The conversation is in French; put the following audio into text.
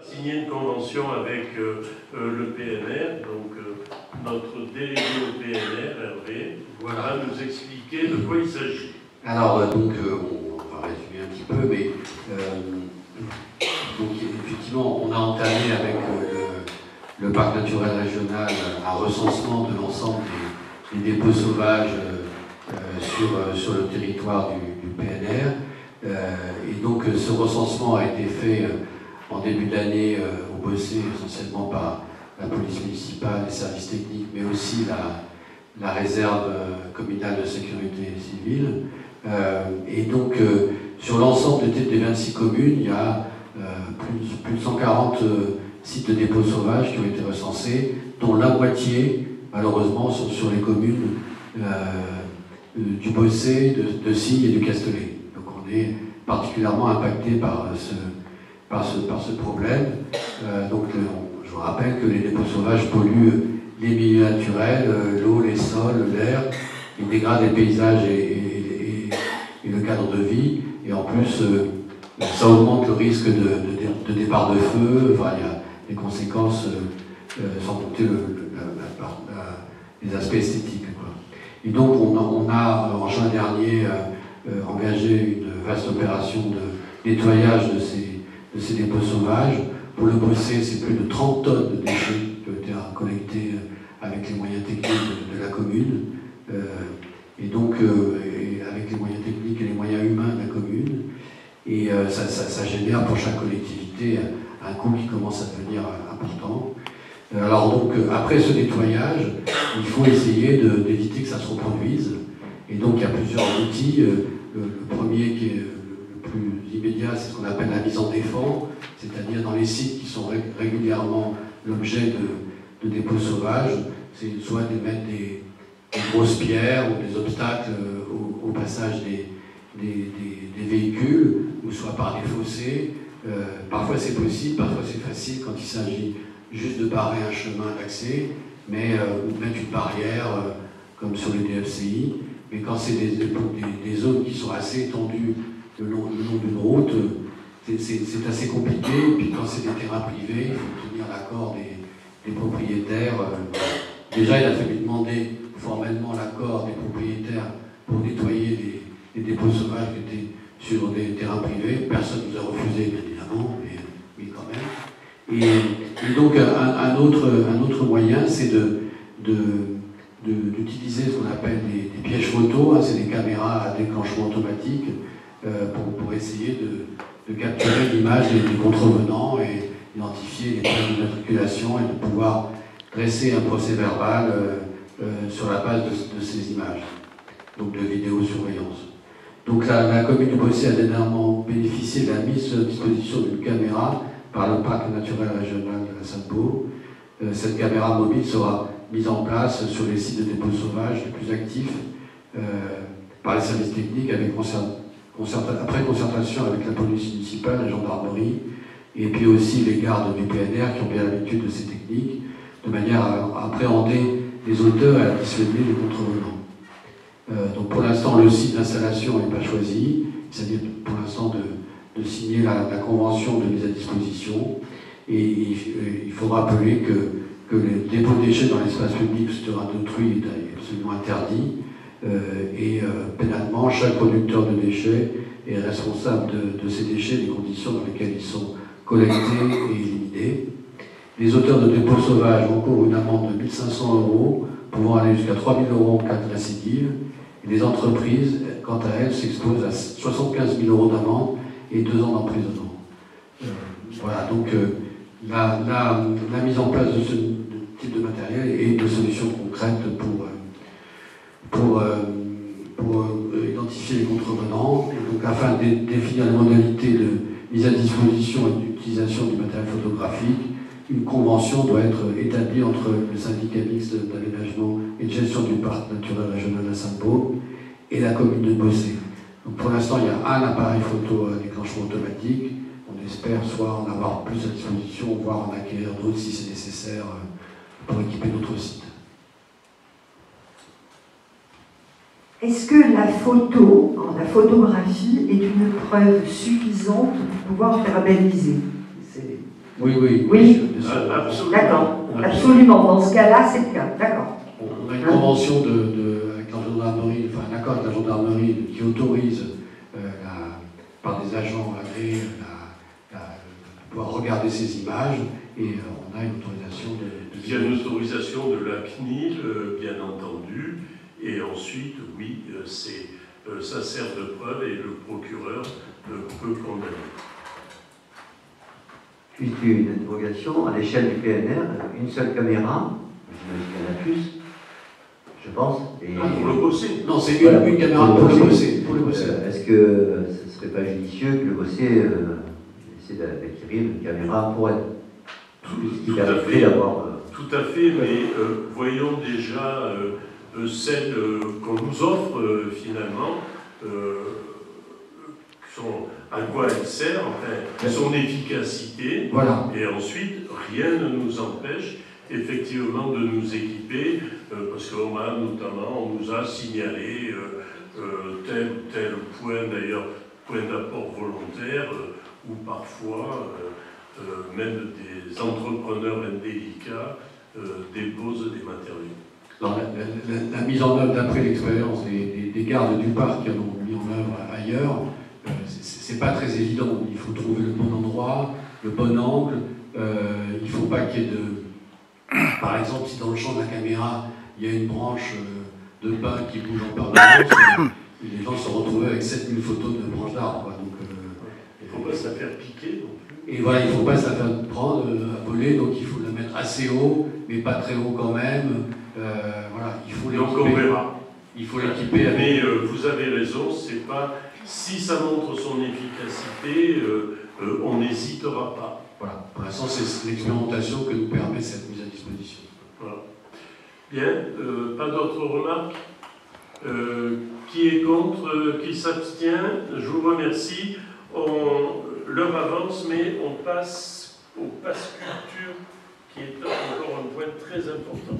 Signé une convention avec le PNR, donc notre délégué au PNR, Hervé, va nous expliquer de quoi il s'agit. Alors, donc, on va résumer un petit peu, mais donc, effectivement, on a entamé avec le parc naturel régional un recensement de l'ensemble des dépôts sauvages sur le territoire du PNR. Et donc, ce recensement a été fait en début d'année au Bossé, essentiellement par la police municipale, les services techniques, mais aussi la réserve communale de sécurité civile. Et donc, sur l'ensemble des 26 communes, il y a plus de 140 sites de dépôts sauvages qui ont été recensés, dont la moitié, malheureusement, sont sur les communes du Bossé, de Signes et du Castellet. Donc, on est particulièrement impacté par ce problème. Donc, je vous rappelle que les dépôts sauvages polluent les milieux naturels, l'eau, les sols, l'air, ils dégradent les paysages et le cadre de vie, et en plus, ça augmente le risque de départ de feu. Enfin, il y a des conséquences, sans compter les aspects esthétiques, quoi. Et donc, on a, en juin dernier, engagé une vaste opération de nettoyage de ces dépôts sauvages. Pour le Bossé, c'est plus de 30 tonnes de déchets qui ont été collectés avec les moyens techniques de la commune. Et donc, avec les moyens techniques et les moyens humains de la commune. Et ça génère pour chaque collectivité un coût qui commence à devenir important. Alors donc, après ce nettoyage, il faut essayer d'éviter que ça se reproduise. Et donc, il y a plusieurs outils. Le premier qui est le plus immédiat, c'est ce qu'on appelle la mise en défense, c'est-à-dire dans les sites qui sont régulièrement l'objet de dépôts sauvages, c'est soit de mettre des grosses pierres ou des obstacles au passage des véhicules, ou soit par des fossés. Parfois c'est possible, parfois c'est facile quand il s'agit juste de barrer un chemin d'accès, mais ou de mettre une barrière comme sur les DFCI. Mais quand c'est des zones qui sont assez étendues le long d'une route, c'est assez compliqué. Et puis quand c'est des terrains privés, il faut obtenir l'accord des propriétaires. Déjà, il a fallu demander formellement l'accord des propriétaires pour nettoyer les dépôts sauvages qui étaient sur des terrains privés. Personne ne nous a refusé, bien évidemment, mais quand même. Et donc, un autre moyen, c'est d'utiliser ce qu'on appelle des pièges photos, hein, c'est des caméras à déclenchement automatique, pour essayer de capturer l'image des contrevenants et identifier les plaques d'immatriculation et de pouvoir dresser un procès verbal sur la base de ces images, donc de vidéosurveillance. Donc la commune du Bossé a dernièrement bénéficié de la mise à disposition d'une caméra par le parc naturel régional de la Sainte-Pau. Cette caméra mobile sera mise en place sur les sites de dépôts sauvages les plus actifs par les services techniques après concertation avec la police municipale, la gendarmerie, et puis aussi les gardes du PNR qui ont bien l'habitude de ces techniques, de manière à appréhender les auteurs et à dissuader les contrevenants. Donc pour l'instant, le site d'installation n'est pas choisi, il s'agit pour l'instant de signer la convention de mise à disposition, et il faut rappeler que le dépôt de déchets dans l'espace public sur terrain d'autrui est absolument interdit, et pénalement, chaque producteur de déchets est responsable de ces déchets, des conditions dans lesquelles ils sont collectés et éliminés. Les auteurs de dépôts sauvages encourent une amende de 1 500 €, pouvant aller jusqu'à 3 000 € en cas de récidive. Et les entreprises, quant à elles, s'exposent à 75 000 € d'amende et 2 ans d'emprisonnement. Voilà, donc la mise en place de ce type de matériel et de solutions concrètes pour identifier les contrevenants. Et donc, afin de définir les modalités de mise à disposition et d'utilisation du matériel photographique, une convention doit être établie entre le syndicat mixte d'aménagement et de gestion du parc naturel régional de la Sainte-Pau et la commune de Bossé. Donc pour l'instant, il y a un appareil photo à déclenchement automatique. On espère soit en avoir plus à disposition, voire en acquérir d'autres si c'est nécessaire pour équiper d'autres sites. Est-ce que la photo, la photographie, est une preuve suffisante pour pouvoir verbaliser? Oui, oui. Oui. Bien sûr. Absolument. D'accord. Absolument. Dans ce cas-là, c'est le cas. D'accord. On a une convention avec la gendarmerie, enfin un accord avec la gendarmerie qui autorise, par des agents agréés, de pouvoir regarder ces images, et on a une autorisation Il y a une autorisation de la CNIL, bien entendu, et ensuite, oui, ça sert de preuve et le procureur peut condamner. Juste une interrogation, à l'échelle du PNR, une seule caméra, j'imagine qu'il y en a plus, je pense. Et... Pour le bosser. Non, c'est une caméra pour le bosser. Est-ce que ce ne serait pas judicieux que le bosser essaie d'acquérir une caméra pour elle? Tout à fait, tout à fait, mais voyons déjà celle qu'on nous offre finalement, à quoi elle sert, enfin, son efficacité, voilà. Et ensuite rien ne nous empêche effectivement de nous équiper, parce qu'on a notamment, on nous a signalé tel ou tel point, d'ailleurs, point d'apport volontaire, ou parfois même des entrepreneurs indélicats déposent des matériaux. Alors, la mise en œuvre, d'après l'expérience des gardes du parc qui en ont mis en œuvre ailleurs, c'est pas très évident. Il faut trouver le bon endroit, le bon angle. Il ne faut pas qu'il y ait de... Par exemple, si dans le champ de la caméra, il y a une branche de pin qui bouge en permanence, les gens se retrouvent avec 7000 photos de branches d'arbres. Il ne faut pas se la faire piquer non plus. Et voilà, il ne faut pas se la faire prendre à voler, donc il faut la mettre assez haut, mais pas très haut quand même. Voilà, il faut l'équiper. Donc on verra. Il faut l'équiper avec... Mais vous avez raison, c'est pas... Si ça montre son efficacité, on n'hésitera pas. Voilà, pour l'instant, c'est l'expérimentation que nous permet cette mise à disposition. Voilà. Bien, pas d'autres remarques? Qui est contre? Qui s'abstient? Je vous remercie. L'heure avance, mais on passe au pass culture, qui est encore un point très important.